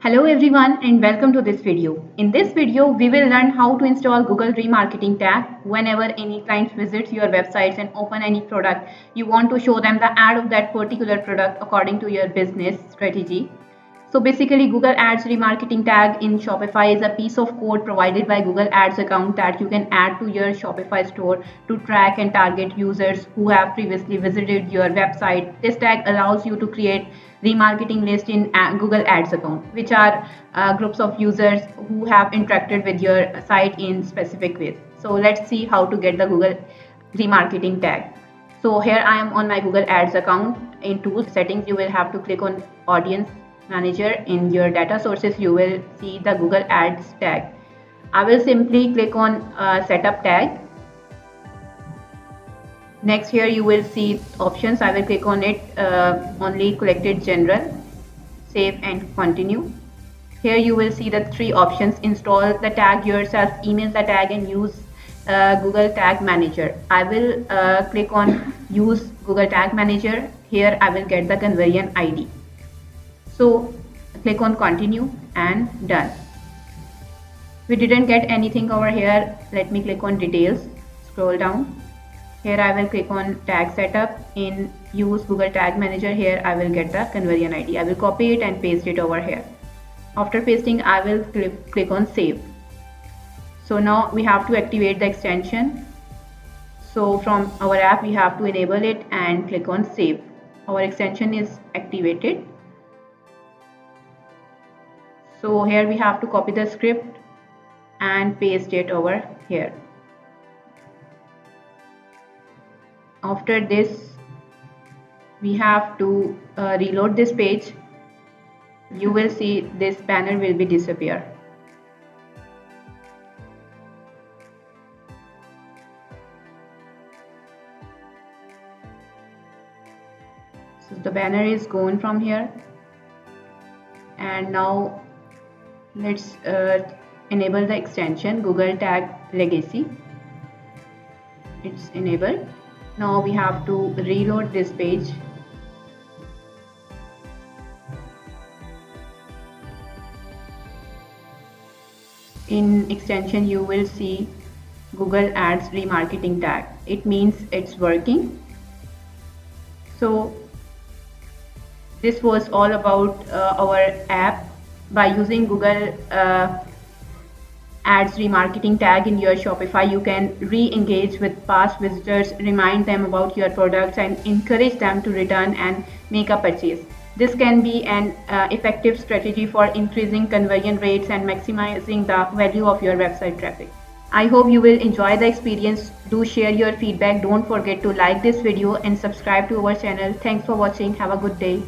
Hello everyone and welcome to this video. In this video, we will learn how to install Google Remarketing tag whenever any client visits your websites and open any product. You want to show them the ad of that particular product according to your business strategy. So basically Google Ads Remarketing tag in Shopify is a piece of code provided by Google Ads account that you can add to your Shopify store to track and target users who have previously visited your website. This tag allows you to create remarketing list in Google Ads account, which are groups of users who have interacted with your site in specific ways. So let's see how to get the Google Remarketing tag. So here I am on my Google Ads account. In tools settings, you will have to click on audience manager. In your data sources, you will see the Google Ads tag. I will simply click on setup tag. Next, here you will see options. I will click on it, only collected general, save and continue. Here you will see the three options: install the tag yourself, email the tag, and use Google Tag Manager. I will click on use Google Tag Manager. Here I will get the conversion ID. So click on continue and done. We didn't get anything over here. Let me click on details, scroll down. Here I will click on tag setup. In use Google Tag Manager, here I will get the conversion ID. I will copy it and paste it over here. After pasting, I will click on save. So now we have to activate the extension. So from our app, we have to enable it and click on save. Our extension is activated. So here we have to copy the script and paste it over here. After this, we have to reload this page. You will see this banner will be disappear. So the banner is gone from here. And now let's enable the extension Google Tag Legacy. It's enabled. Now we have to reload this page. In extension, you will see Google Ads Remarketing tag. It means it's working. So this was all about our app. By using Google Ads Remarketing tag in your Shopify, you can re-engage with past visitors, remind them about your products, and encourage them to return and make a purchase. This can be an effective strategy for increasing conversion rates and maximizing the value of your website traffic. I hope you will enjoy the experience. Do share your feedback. Don't forget to like this video and subscribe to our channel. Thanks for watching. Have a good day.